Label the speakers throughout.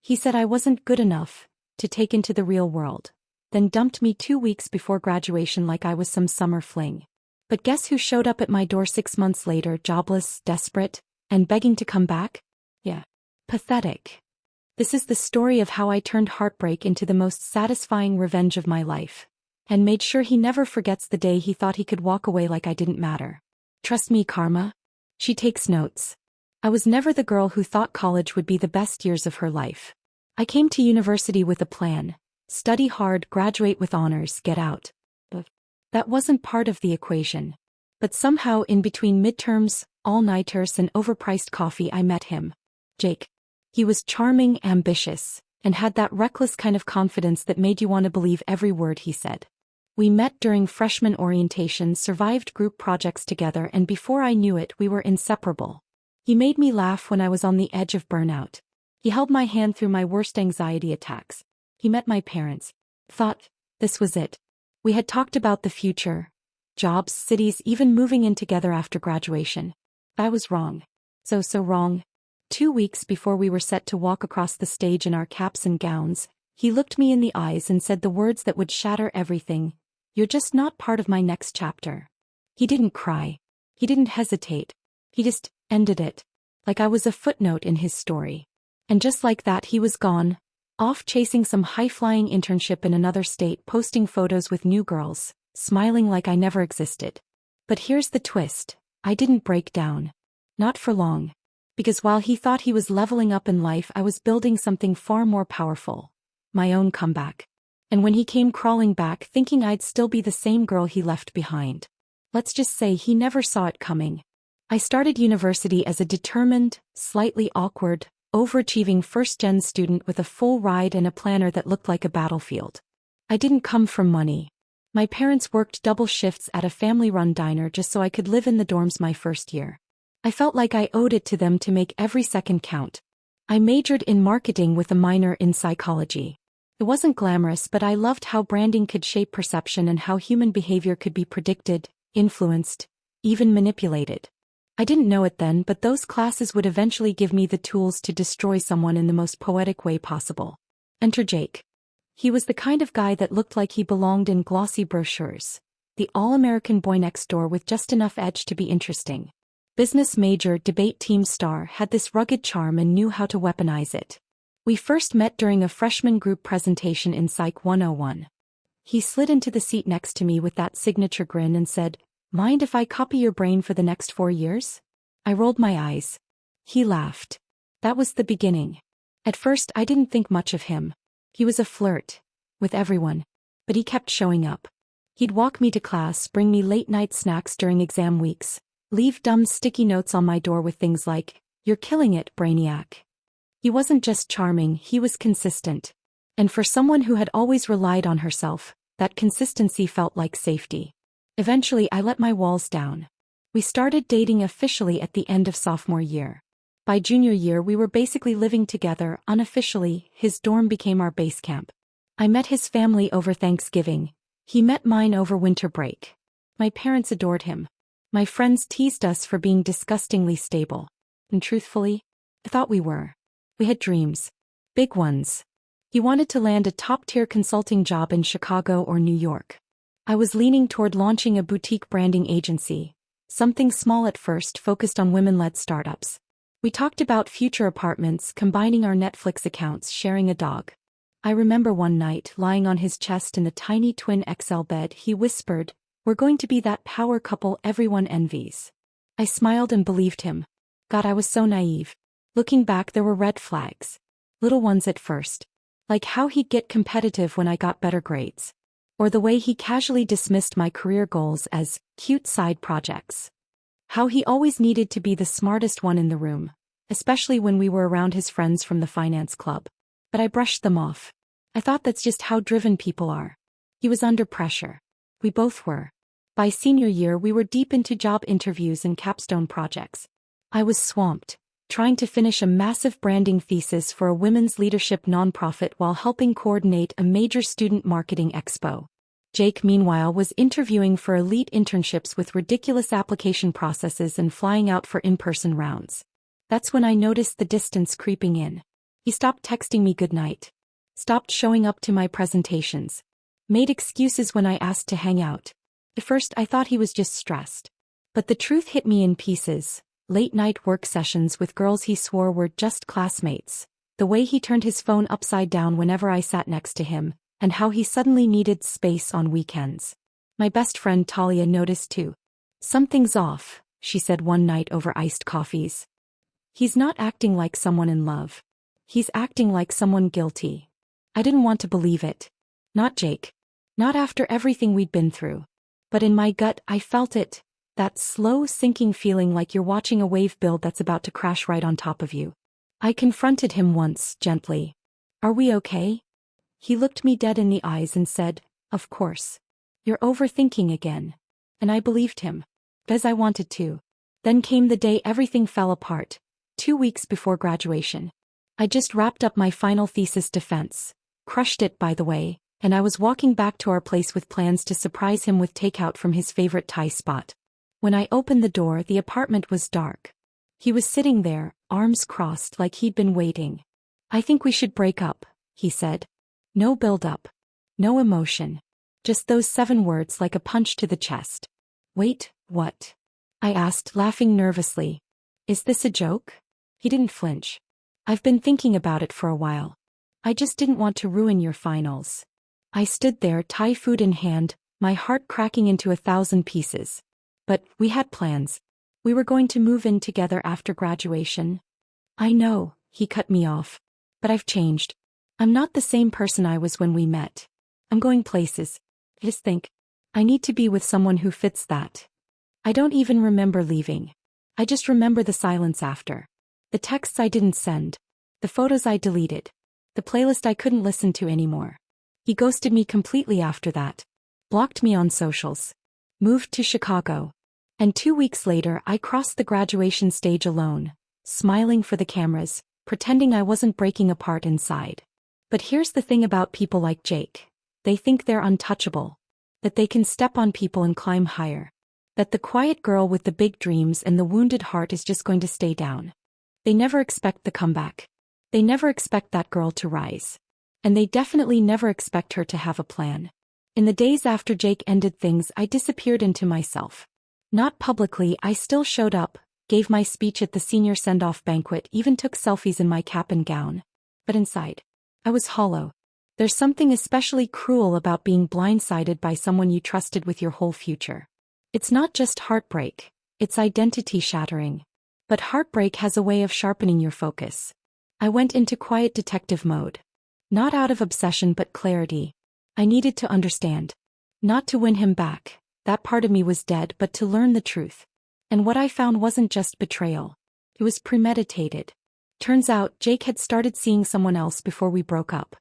Speaker 1: He said I wasn't good enough to take into the real world, then dumped me 2 weeks before graduation like I was some summer fling. But guess who showed up at my door 6 months later, jobless, desperate, and begging to come back? Yeah. Pathetic. This is the story of how I turned heartbreak into the most satisfying revenge of my life, and made sure he never forgets the day he thought he could walk away like I didn't matter. Trust me, Karma. She takes notes. I was never the girl who thought college would be the best years of her life. I came to university with a plan. Study hard, graduate with honors, get out. That wasn't part of the equation. But somehow in between midterms, all-nighters and overpriced coffee I met him. Jake. He was charming, ambitious, and had that reckless kind of confidence that made you want to believe every word he said. We met during freshman orientation, survived group projects together, and before I knew it we were inseparable. He made me laugh when I was on the edge of burnout. He held my hand through my worst anxiety attacks. He met my parents. Thought, this was it. We had talked about the future, jobs, cities, even moving in together after graduation. I was wrong. So wrong. 2 weeks before we were set to walk across the stage in our caps and gowns, he looked me in the eyes and said the words that would shatter everything. You're just not part of my next chapter. He didn't cry. He didn't hesitate. He just ended it. Like I was a footnote in his story. And just like that he was gone, off chasing some high-flying internship in another state, posting photos with new girls, smiling like I never existed. But here's the twist. I didn't break down. Not for long. Because while he thought he was leveling up in life, I was building something far more powerful. My own comeback. And when he came crawling back, thinking I'd still be the same girl he left behind, let's just say he never saw it coming. I started university as a determined, slightly awkward, overachieving first-gen student with a full ride and a planner that looked like a battlefield. I didn't come from money. My parents worked double shifts at a family-run diner just so I could live in the dorms my first year. I felt like I owed it to them to make every second count. I majored in marketing with a minor in psychology. It wasn't glamorous, but I loved how branding could shape perception and how human behavior could be predicted, influenced, even manipulated. I didn't know it then, but those classes would eventually give me the tools to destroy someone in the most poetic way possible. Enter Jake. He was the kind of guy that looked like he belonged in glossy brochures. The all-American boy next door with just enough edge to be interesting. Business major, debate team star, had this rugged charm and knew how to weaponize it. We first met during a freshman group presentation in Psych 101. He slid into the seat next to me with that signature grin and said, "Mind if I copy your brain for the next 4 years?" I rolled my eyes. He laughed. That was the beginning. At first I didn't think much of him. He was a flirt. With everyone. But he kept showing up. He'd walk me to class, bring me late-night snacks during exam weeks, leave dumb sticky notes on my door with things like, "You're killing it, Brainiac." He wasn't just charming, he was consistent. And for someone who had always relied on herself, that consistency felt like safety. Eventually I let my walls down. We started dating officially at the end of sophomore year. By junior year we were basically living together. Unofficially, his dorm became our base camp. I met his family over Thanksgiving. He met mine over winter break. My parents adored him. My friends teased us for being disgustingly stable. And truthfully, I thought we were. We had dreams. Big ones. He wanted to land a top-tier consulting job in Chicago or New York. I was leaning toward launching a boutique branding agency. Something small at first, focused on women-led startups. We talked about future apartments, combining our Netflix accounts, sharing a dog. I remember one night, lying on his chest in a tiny twin XL bed, he whispered, "We're going to be that power couple everyone envies." I smiled and believed him. God, I was so naive. Looking back, there were red flags. Little ones at first. Like how he'd get competitive when I got better grades. Or the way he casually dismissed my career goals as cute side projects. How he always needed to be the smartest one in the room, especially when we were around his friends from the finance club. But I brushed them off. I thought that's just how driven people are. He was under pressure. We both were. By senior year we were deep into job interviews and capstone projects. I was swamped, trying to finish a massive branding thesis for a women's leadership nonprofit while helping coordinate a major student marketing expo. Jake, meanwhile, was interviewing for elite internships with ridiculous application processes and flying out for in-person rounds. That's when I noticed the distance creeping in. He stopped texting me goodnight. Stopped showing up to my presentations. Made excuses when I asked to hang out. At first I thought he was just stressed. But the truth hit me in pieces. Late-night work sessions with girls he swore were just classmates. The way he turned his phone upside down whenever I sat next to him, and how he suddenly needed space on weekends. My best friend Talia noticed too. "Something's off," she said one night over iced coffees. "He's not acting like someone in love. He's acting like someone guilty." I didn't want to believe it. Not Jake. Not after everything we'd been through. But in my gut I felt it, that slow sinking feeling like you're watching a wave build that's about to crash right on top of you. I confronted him once, gently. "Are we okay?" He looked me dead in the eyes and said, "Of course. You're overthinking again." And I believed him. As I wanted to. Then came the day everything fell apart. 2 weeks before graduation. I just wrapped up my final thesis defense. Crushed it, by the way, and I was walking back to our place with plans to surprise him with takeout from his favorite Thai spot. When I opened the door, the apartment was dark. He was sitting there, arms crossed like he'd been waiting. "I think we should break up," he said. No build-up. No emotion. Just those 7 words like a punch to the chest. "Wait, what?" I asked, laughing nervously. "Is this a joke?" He didn't flinch. "I've been thinking about it for a while. I just didn't want to ruin your finals." I stood there, Thai food in hand, my heart cracking into 1,000 pieces. But we had plans. We were going to move in together after graduation. "I know," he cut me off. "But I've changed. I'm not the same person I was when we met. I'm going places. Just think. I need to be with someone who fits that." I don't even remember leaving. I just remember the silence after. The texts I didn't send. The photos I deleted. The playlist I couldn't listen to anymore. He ghosted me completely after that. Blocked me on socials. Moved to Chicago. And 2 weeks later I crossed the graduation stage alone, smiling for the cameras, pretending I wasn't breaking apart inside. But here's the thing about people like Jake. They think they're untouchable. That they can step on people and climb higher. That the quiet girl with the big dreams and the wounded heart is just going to stay down. They never expect the comeback. They never expect that girl to rise. And they definitely never expect her to have a plan. In the days after Jake ended things, I disappeared into myself. Not publicly, I still showed up, gave my speech at the senior send-off banquet, even took selfies in my cap and gown. But inside, I was hollow. There's something especially cruel about being blindsided by someone you trusted with your whole future. It's not just heartbreak, it's identity shattering. But heartbreak has a way of sharpening your focus. I went into quiet detective mode. Not out of obsession but clarity. I needed to understand. Not to win him back, that part of me was dead, but to learn the truth. And what I found wasn't just betrayal. It was premeditated. Turns out Jake had started seeing someone else before we broke up.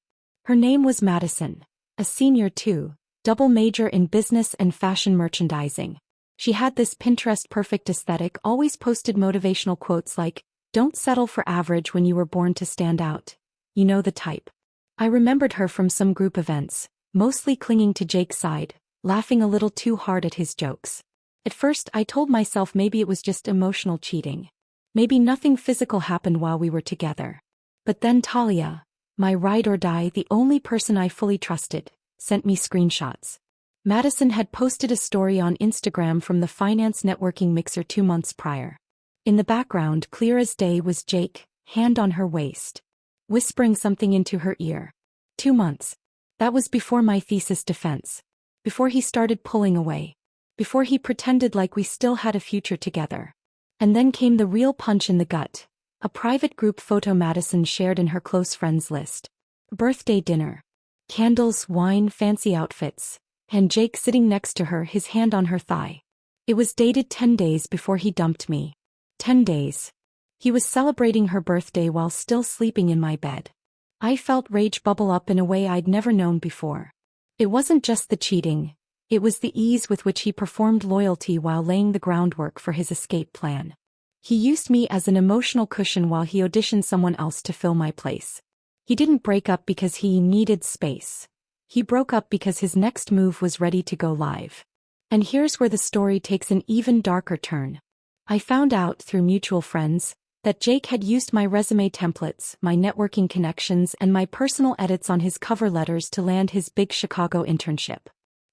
Speaker 1: Her name was Madison, a senior too, double major in business and fashion merchandising. She had this Pinterest-perfect aesthetic, always posted motivational quotes like, "Don't settle for average when you were born to stand out." You know the type. I remembered her from some group events, mostly clinging to Jake's side, laughing a little too hard at his jokes. At first I told myself maybe it was just emotional cheating. Maybe nothing physical happened while we were together. But then Talia, my ride or die, the only person I fully trusted, sent me screenshots. Madison had posted a story on Instagram from the finance networking mixer 2 months prior. In the background, clear as day, was Jake, hand on her waist, whispering something into her ear. 2 months. That was before my thesis defense. Before he started pulling away. Before he pretended like we still had a future together. And then came the real punch in the gut. A private group photo Madison shared in her close friends list. Birthday dinner. Candles, wine, fancy outfits. And Jake sitting next to her, his hand on her thigh. It was dated 10 days before he dumped me. 10 days. He was celebrating her birthday while still sleeping in my bed. I felt rage bubble up in a way I'd never known before. It wasn't just the cheating. It was the ease with which he performed loyalty while laying the groundwork for his escape plan. He used me as an emotional cushion while he auditioned someone else to fill my place. He didn't break up because he needed space. He broke up because his next move was ready to go live. And here's where the story takes an even darker turn. I found out through mutual friends, That Jake had used my resume templates, my networking connections, and my personal edits on his cover letters to land his big Chicago internship.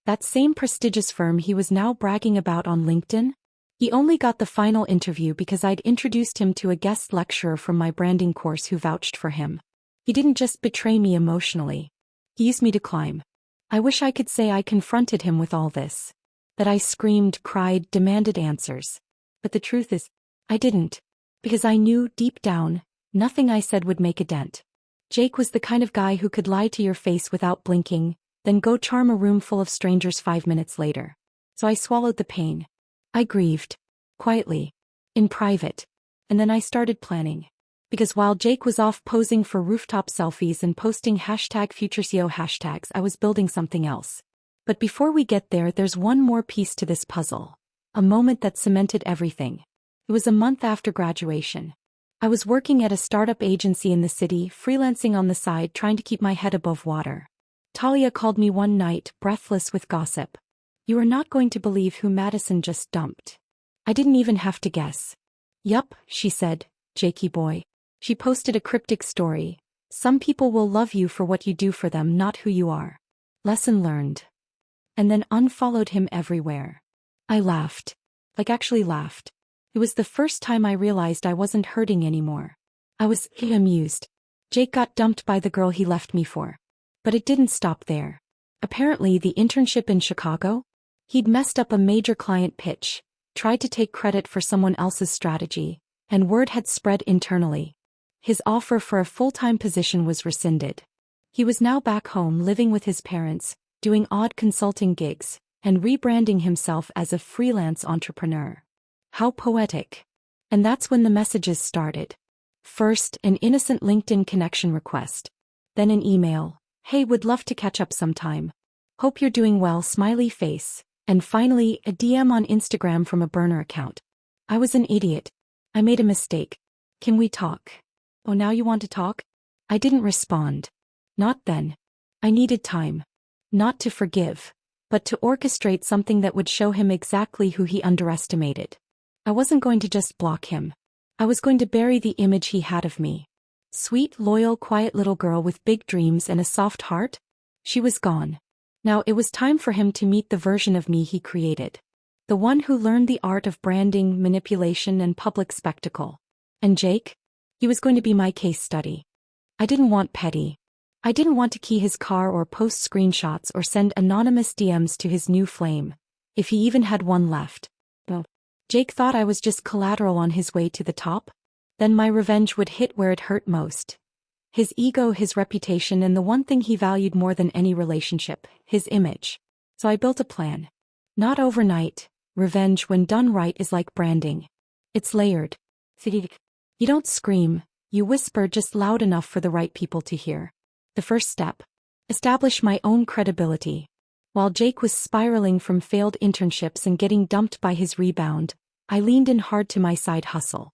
Speaker 1: That same prestigious firm he was now bragging about on LinkedIn? He only got the final interview because I'd introduced him to a guest lecturer from my branding course who vouched for him. He didn't just betray me emotionally. He used me to climb. I wish I could say I confronted him with all this. That I screamed, cried, demanded answers. But the truth is, I didn't. Because I knew, deep down, nothing I said would make a dent. Jake was the kind of guy who could lie to your face without blinking, then go charm a room full of strangers 5 minutes later. So I swallowed the pain. I grieved. Quietly. In private. And then I started planning. Because while Jake was off posing for rooftop selfies and posting #FutureCEO hashtags, I was building something else. But before we get there, there's one more piece to this puzzle. A moment that cemented everything. It was a month after graduation. I was working at a startup agency in the city, freelancing on the side, trying to keep my head above water. Talia called me one night, breathless with gossip. "You are not going to believe who Madison just dumped." I didn't even have to guess. "Yup," she said, "Jakey boy." She posted a cryptic story. "Some people will love you for what you do for them, not who you are. Lesson learned." And then unfollowed him everywhere. I laughed. Actually laughed. It was the first time I realized I wasn't hurting anymore. I was amused. Jake got dumped by the girl he left me for. But it didn't stop there. Apparently the internship in Chicago? He'd messed up a major client pitch, tried to take credit for someone else's strategy, and word had spread internally. His offer for a full-time position was rescinded. He was now back home living with his parents, doing odd consulting gigs, and rebranding himself as a freelance entrepreneur. How poetic. And that's when the messages started. First, an innocent LinkedIn connection request. Then an email. "Hey, would love to catch up sometime. Hope you're doing well, smiley face." And finally, a DM on Instagram from a burner account. I was an idiot. I made a mistake. "Can we talk?" "Oh, now you want to talk?" I didn't respond. Not then. I needed time. Not to forgive, but to orchestrate something that would show him exactly who he underestimated. I wasn't going to just block him. I was going to bury the image he had of me. Sweet, loyal, quiet little girl with big dreams and a soft heart? She was gone. Now it was time for him to meet the version of me he created. The one who learned the art of branding, manipulation, and public spectacle. And Jake? He was going to be my case study. I didn't want petty. I didn't want to key his car or post screenshots or send anonymous DMs to his new flame, if he even had one left. No. Jake thought I was just collateral on his way to the top. Then my revenge would hit where it hurt most. His ego, his reputation, and the one thing he valued more than any relationship, his image. So I built a plan. Not overnight. Revenge, when done right, is like branding. It's layered. You don't scream, you whisper just loud enough for the right people to hear. The first step. Establish my own credibility. While Jake was spiraling from failed internships and getting dumped by his rebound, I leaned in hard to my side hustle.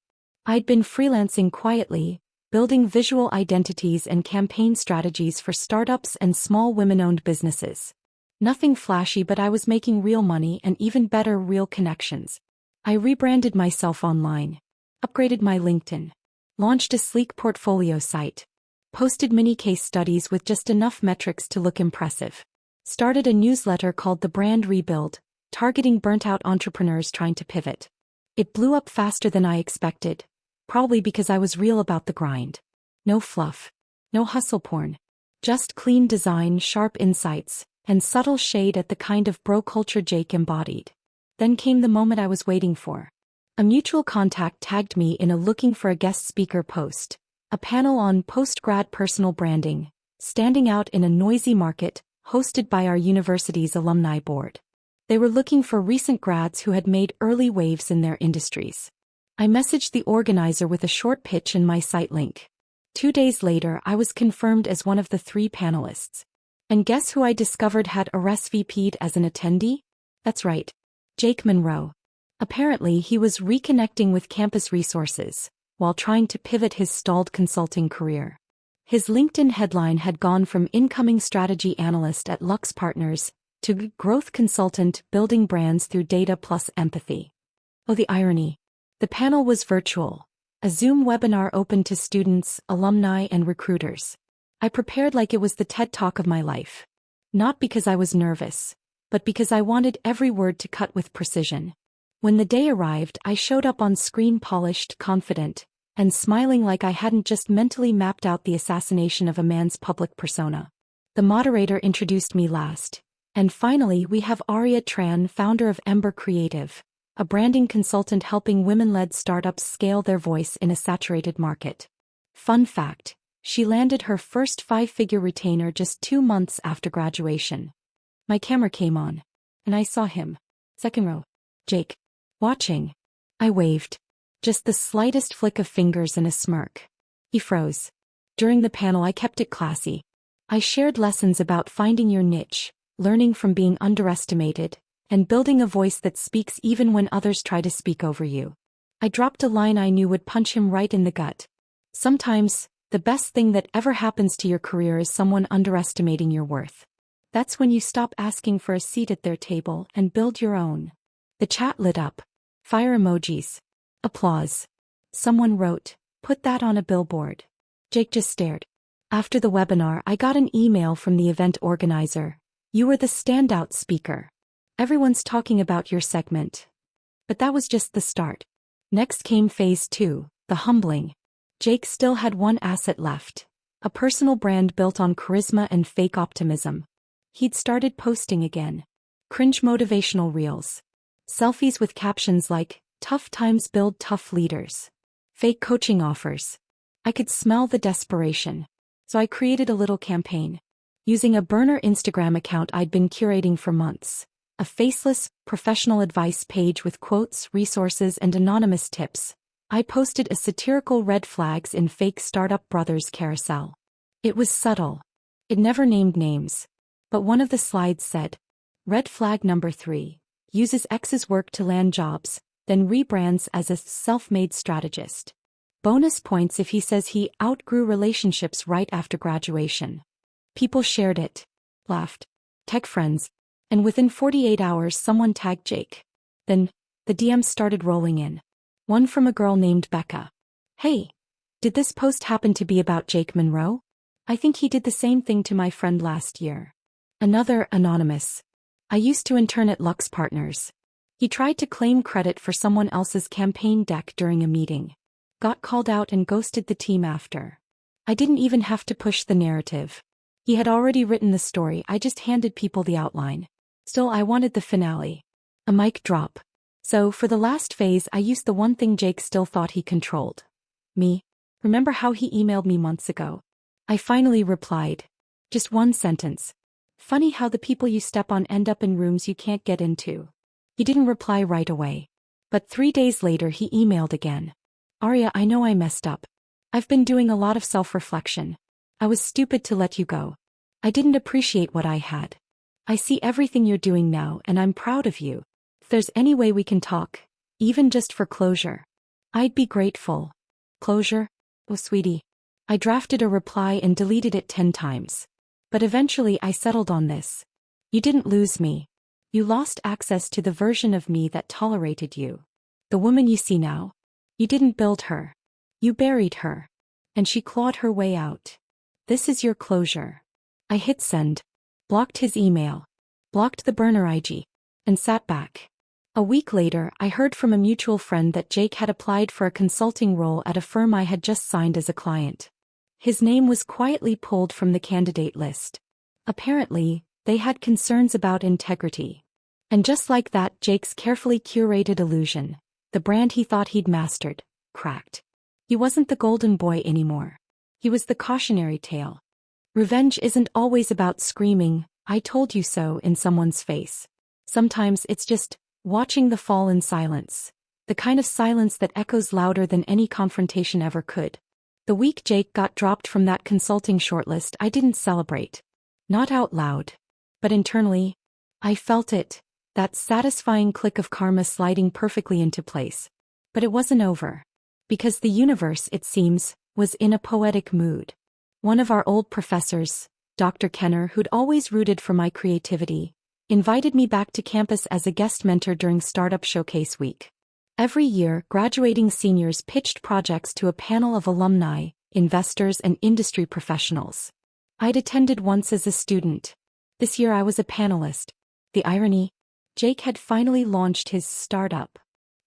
Speaker 1: I'd been freelancing quietly, building visual identities and campaign strategies for startups and small women-owned businesses. Nothing flashy, but I was making real money and even better, real connections. I rebranded myself online, upgraded my LinkedIn, launched a sleek portfolio site, posted mini case studies with just enough metrics to look impressive. Started a newsletter called The Brand Rebuild, targeting burnt-out entrepreneurs trying to pivot. It blew up faster than I expected, probably because I was real about the grind. No fluff. No hustle porn. Just clean design, sharp insights, and subtle shade at the kind of bro culture Jake embodied. Then came the moment I was waiting for. A mutual contact tagged me in a looking for a guest speaker post, a panel on post-grad personal branding, standing out in a noisy market, hosted by our university's alumni board. They were looking for recent grads who had made early waves in their industries. I messaged the organizer with a short pitch and my site link. 2 days later, I was confirmed as one of the 3 panelists. And guess who I discovered had RSVP'd as an attendee? That's right. Jake Monroe. Apparently, he was reconnecting with campus resources, while trying to pivot his stalled consulting career. His LinkedIn headline had gone from incoming strategy analyst at Lux Partners to growth consultant building brands through data plus empathy. Oh, the irony. The panel was virtual, A Zoom webinar open to students, alumni, and recruiters. I prepared like it was the TED Talk of my life. Not because I was nervous, but because I wanted every word to cut with precision. When the day arrived, I showed up on screen polished, confident, and smiling like I hadn't just mentally mapped out the assassination of a man's public persona. The moderator introduced me last. And finally, we have Arya Tran, founder of Ember Creative, a branding consultant helping women-led startups scale their voice in a saturated market. Fun fact, she landed her first 5-figure retainer just 2 months after graduation. My camera came on, and I saw him. Second row. Jake. Watching. I waved. Just the slightest flick of fingers and a smirk. He froze. During the panel I kept it classy. I shared lessons about finding your niche, learning from being underestimated, and building a voice that speaks even when others try to speak over you. I dropped a line I knew would punch him right in the gut. Sometimes, the best thing that ever happens to your career is someone underestimating your worth. That's when you stop asking for a seat at their table and build your own. The chat lit up. Fire emojis. Applause. Someone wrote, "Put that on a billboard." Jake just stared. After the webinar, I got an email from the event organizer. "You were the standout speaker. Everyone's talking about your segment." But that was just the start. Next came phase 2, the humbling. Jake still had one asset left. A personal brand built on charisma and fake optimism. He'd started posting again. Cringe motivational reels. Selfies with captions like, "Tough times build tough leaders." Fake coaching offers. I could smell the desperation. So I created a little campaign. Using a burner Instagram account I'd been curating for months. A faceless, professional advice page with quotes, resources, and anonymous tips. I posted a satirical red flags in fake startup brothers carousel. It was subtle. It never named names. But one of the slides said, "Red flag number 3. Uses ex's work to land jobs, then rebrands as a self-made strategist. Bonus points if he says he outgrew relationships right after graduation." People shared it, laughed, tech friends, and within 48 hours someone tagged Jake. Then, the DMs started rolling in. One from a girl named Becca. "Hey, did this post happen to be about Jake Monroe? I think he did the same thing to my friend last year." Another, anonymous. "I used to intern at Lux Partners. He tried to claim credit for someone else's campaign deck during a meeting. Got called out and ghosted the team after. I didn't even have to push the narrative. He had already written the story, I just handed people the outline. Still, I wanted the finale." A mic drop. So, for the last phase, I used the one thing Jake still thought he controlled. Me. Remember how he emailed me months ago? I finally replied. Just one sentence. "Funny how the people you step on end up in rooms you can't get into." He didn't reply right away. But 3 days later he emailed again. "Arya, I know I messed up. I've been doing a lot of self-reflection. I was stupid to let you go. I didn't appreciate what I had. I see everything you're doing now and I'm proud of you. If there's any way we can talk, even just for closure, I'd be grateful." Closure? Oh, sweetie. I drafted a reply and deleted it 10 times. But eventually I settled on this. "You didn't lose me. You lost access to the version of me that tolerated you. The woman you see now. You didn't build her. You buried her. And she clawed her way out. This is your closure." I hit send. Blocked his email. Blocked the burner IG. And sat back. A week later, I heard from a mutual friend that Jake had applied for a consulting role at a firm I had just signed as a client. His name was quietly pulled from the candidate list. Apparently, they had concerns about integrity. And just like that, Jake's carefully curated illusion, the brand he thought he'd mastered, cracked. He wasn't the golden boy anymore. He was the cautionary tale. Revenge isn't always about screaming, "I told you so," in someone's face. Sometimes it's just watching the fall in silence. The kind of silence that echoes louder than any confrontation ever could. The week Jake got dropped from that consulting shortlist, I didn't celebrate. Not out loud. But internally, I felt it. That satisfying click of karma sliding perfectly into place. But it wasn't over. Because the universe, it seems, was in a poetic mood. One of our old professors, Dr. Kenner, who'd always rooted for my creativity, invited me back to campus as a guest mentor during Startup Showcase Week. Every year, graduating seniors pitched projects to a panel of alumni, investors, and industry professionals. I'd attended once as a student. This year I was a panelist. The irony? Jake had finally launched his startup.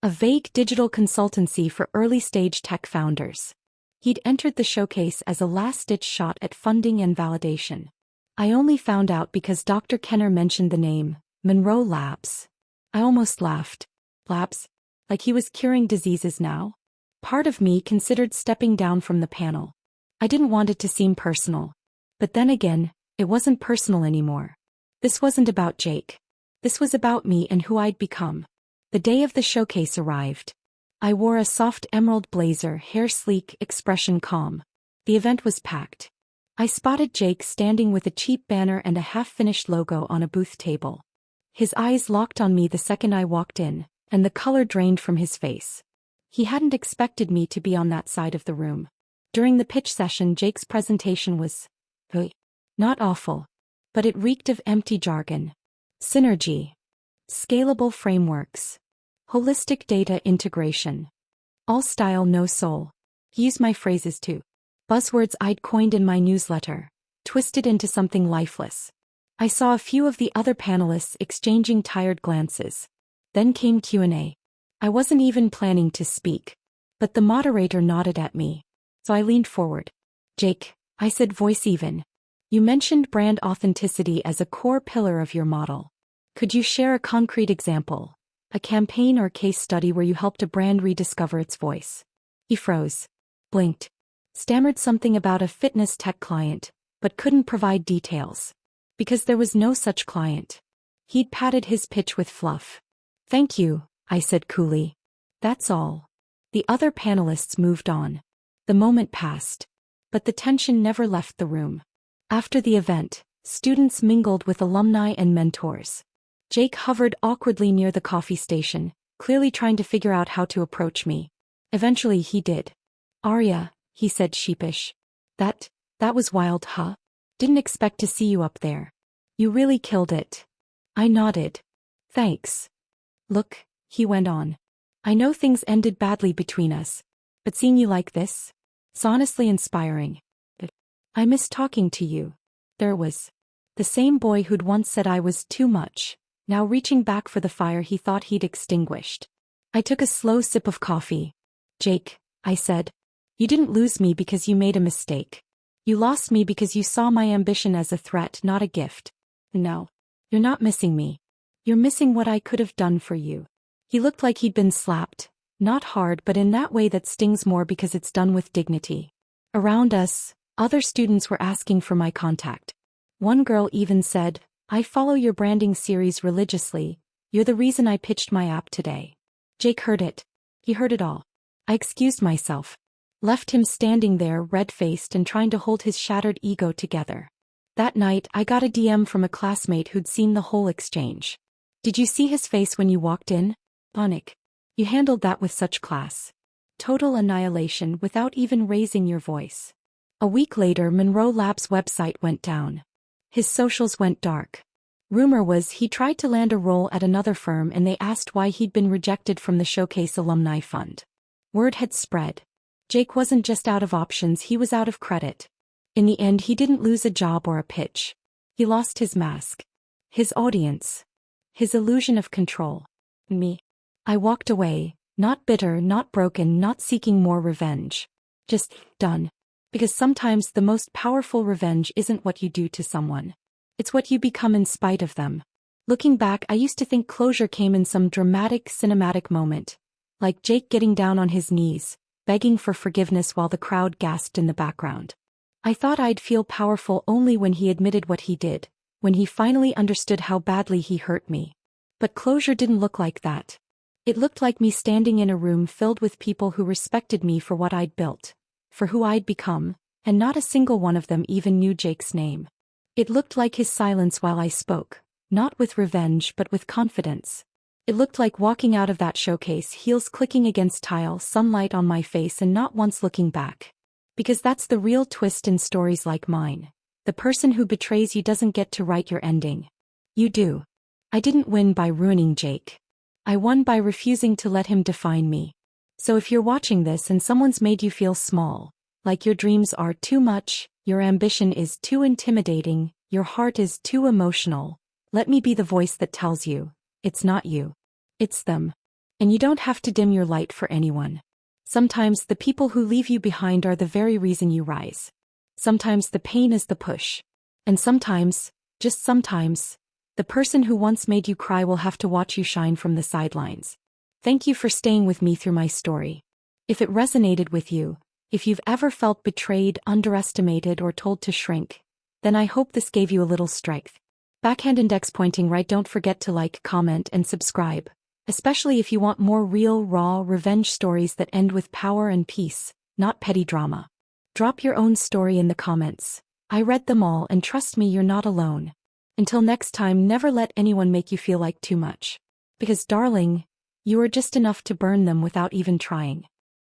Speaker 1: A vague digital consultancy for early-stage tech founders. He'd entered the showcase as a last-ditch shot at funding and validation. I only found out because Dr. Kenner mentioned the name, Monroe Labs. I almost laughed. Labs? Like he was curing diseases now? Part of me considered stepping down from the panel. I didn't want it to seem personal. But then again, it wasn't personal anymore. This wasn't about Jake. This was about me and who I'd become. The day of the showcase arrived. I wore a soft emerald blazer, hair sleek, expression calm. The event was packed. I spotted Jake standing with a cheap banner and a half-finished logo on a booth table. His eyes locked on me the second I walked in, and the color drained from his face. He hadn't expected me to be on that side of the room. During the pitch session, Jake's presentation was, not awful, but it reeked of empty jargon. Synergy. Scalable frameworks. Holistic data integration. All style, no soul. He used my phrases too. Buzzwords I'd coined in my newsletter, twisted into something lifeless. I saw a few of the other panelists exchanging tired glances. Then came Q&A. I wasn't even planning to speak, but the moderator nodded at me, so I leaned forward. Jake, I said, voice even. You mentioned brand authenticity as a core pillar of your model. Could you share a concrete example, a campaign or case study where you helped a brand rediscover its voice? He froze, blinked, stammered something about a fitness tech client, but couldn't provide details. Because there was no such client. He'd padded his pitch with fluff. Thank you, I said coolly. That's all. The other panelists moved on. The moment passed. But the tension never left the room. After the event, students mingled with alumni and mentors. Jake hovered awkwardly near the coffee station, clearly trying to figure out how to approach me. Eventually he did. Arya, he said sheepish. That was wild, huh? Didn't expect to see you up there. You really killed it. I nodded. Thanks. Look, he went on. I know things ended badly between us, but seeing you like this, it's honestly inspiring. I miss talking to you. There was the same boy who'd once said I was too much, now reaching back for the fire he thought he'd extinguished. I took a slow sip of coffee. Jake, I said, you didn't lose me because you made a mistake. You lost me because you saw my ambition as a threat, not a gift. No, you're not missing me. You're missing what I could have done for you. He looked like he'd been slapped, not hard but in that way that stings more because it's done with dignity. Around us, other students were asking for my contact. One girl even said, I follow your branding series religiously. You're the reason I pitched my app today. Jake heard it. He heard it all. I excused myself. Left him standing there red-faced and trying to hold his shattered ego together. That night I got a DM from a classmate who'd seen the whole exchange. Did you see his face when you walked in? Onik. You handled that with such class. Total annihilation without even raising your voice. A week later, Monroe Labs' website went down. His socials went dark. Rumor was he tried to land a role at another firm and they asked why he'd been rejected from the Showcase Alumni Fund. Word had spread. Jake wasn't just out of options, he was out of credit. In the end, he didn't lose a job or a pitch. He lost his mask. His audience. His illusion of control. Me. I walked away, not bitter, not broken, not seeking more revenge. Just done. Because sometimes the most powerful revenge isn't what you do to someone. It's what you become in spite of them. Looking back, I used to think closure came in some dramatic, cinematic moment. Like Jake getting down on his knees, begging for forgiveness while the crowd gasped in the background. I thought I'd feel powerful only when he admitted what he did, when he finally understood how badly he hurt me. But closure didn't look like that. It looked like me standing in a room filled with people who respected me for what I'd built, for who I'd become, and not a single one of them even knew Jake's name. It looked like his silence while I spoke, not with revenge but with confidence. It looked like walking out of that showcase, heels clicking against tile, sunlight on my face and not once looking back. Because that's the real twist in stories like mine. The person who betrays you doesn't get to write your ending. You do. I didn't win by ruining Jake. I won by refusing to let him define me. So if you're watching this and someone's made you feel small, like your dreams are too much, your ambition is too intimidating, your heart is too emotional, let me be the voice that tells you, it's not you. It's them. And you don't have to dim your light for anyone. Sometimes the people who leave you behind are the very reason you rise. Sometimes the pain is the push. And sometimes, just sometimes, the person who once made you cry will have to watch you shine from the sidelines. Thank you for staying with me through my story. If it resonated with you, if you've ever felt betrayed, underestimated, or told to shrink, then I hope this gave you a little strength. Backhand index pointing right. Don't forget to like, comment, and subscribe, especially if you want more real, raw revenge stories that end with power and peace, not petty drama. Drop your own story in the comments. I read them all, and trust me, you're not alone. Until next time, never let anyone make you feel like too much. Because darling, you are just enough to burn them without even trying.